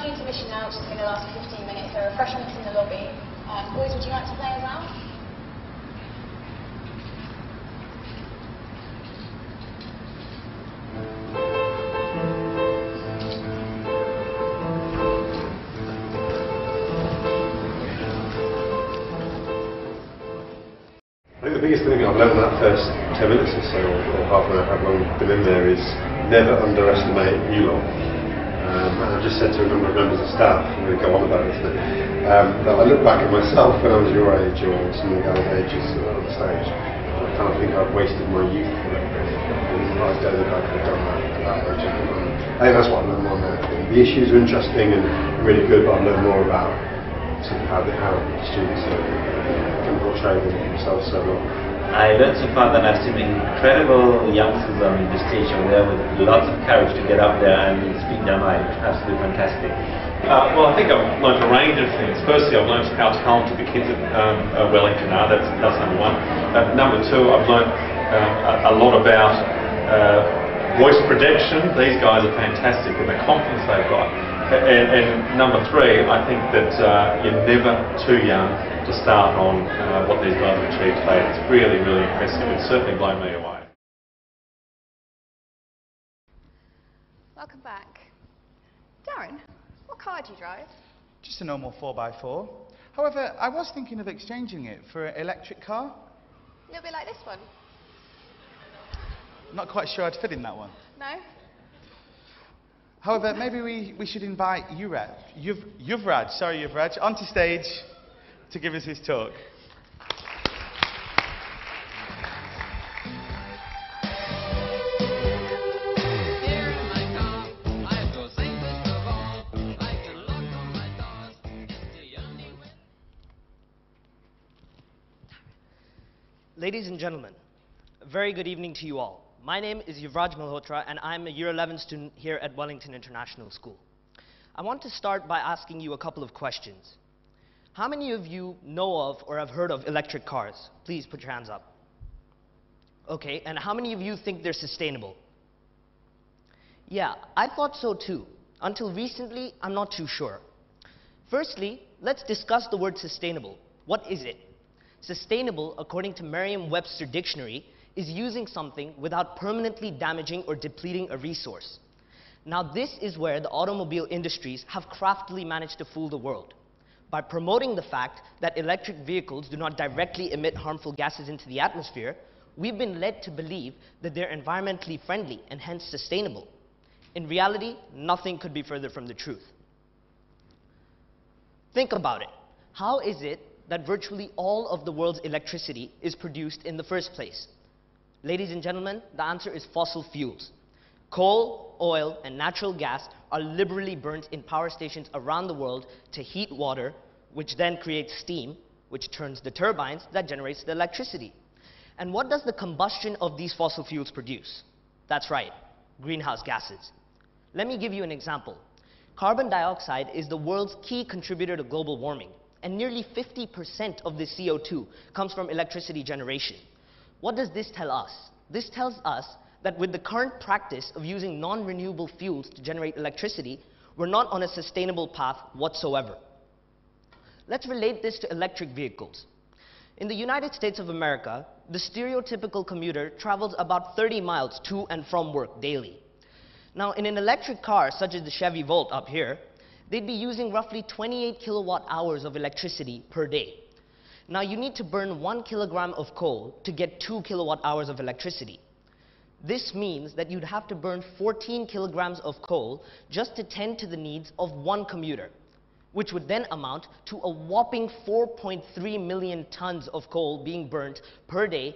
intermission now, which is going to last 15 minutes. There are refreshments in the lobby. Boys, would you like to play as well? I think the biggest thing I've learned in that first 10 minutes or so, or half an hour, how long I've been in there, is never underestimate you lot. And I've just said to a number of members of staff, I'm going to go on about this, that I look back at myself when I was your age or some of the guys' ages on the stage, and I kind of think I've wasted my youth a little bit. And I don't think I could have done that at that age. I think that's what I've learned more now. The issues are interesting and really good, but I've learned more about sort of how the students can portray themselves so well. I learned so far that I've seen incredible youngsters on the stage over there with lots of courage to get up there and speak their mind. Absolutely fantastic. Well, I think I've learned a range of things. Firstly, I've learned how talented the kids at Wellington are. That's number one. Number two, I've learned a lot about voice projection. These guys are fantastic and the confidence they've got. And number three, I think that you're never too young to start on what these guys have achieved today. It's really, really impressive. It's certainly blown me away. Welcome back. Darren, what car do you drive? Just a normal 4x4. However, I was thinking of exchanging it for an electric car. A little bit like this one? Not quite sure I'd fit in that one. No? However, maybe we should invite Yuvraj onto stage to give us his talk. Ladies and gentlemen, a very good evening to you all. My name is Yuvraj Malhotra, and I'm a Year 11 student here at Wellington International School. I want to start by asking you a couple of questions. How many of you know of or have heard of electric cars? Please put your hands up. Okay, and how many of you think they're sustainable? Yeah, I thought so too. Until recently, I'm not too sure. Firstly, let's discuss the word sustainable. What is it? Sustainable, according to Merriam-Webster Dictionary, is using something without permanently damaging or depleting a resource. Now this is where the automobile industries have craftily managed to fool the world. By promoting the fact that electric vehicles do not directly emit harmful gases into the atmosphere, we've been led to believe that they're environmentally friendly and hence sustainable. In reality, nothing could be further from the truth. Think about it. How is it that virtually all of the world's electricity is produced in the first place? Ladies and gentlemen, the answer is fossil fuels. Coal, oil, and natural gas are liberally burnt in power stations around the world to heat water, which then creates steam, which turns the turbines that generates the electricity. And what does the combustion of these fossil fuels produce? That's right, greenhouse gases. Let me give you an example. Carbon dioxide is the world's key contributor to global warming, and nearly 50% of the CO2 comes from electricity generation. What does this tell us? This tells us that with the current practice of using non-renewable fuels to generate electricity, we're not on a sustainable path whatsoever. Let's relate this to electric vehicles. In the United States of America, the stereotypical commuter travels about 30 miles to and from work daily. Now, in an electric car, such as the Chevy Volt up here, they'd be using roughly 28 kilowatt hours of electricity per day. Now, you need to burn 1 kilogram of coal to get 2 kilowatt hours of electricity. This means that you'd have to burn 14 kilograms of coal just to tend to the needs of one commuter, which would then amount to a whopping 4.3 million tons of coal being burnt per day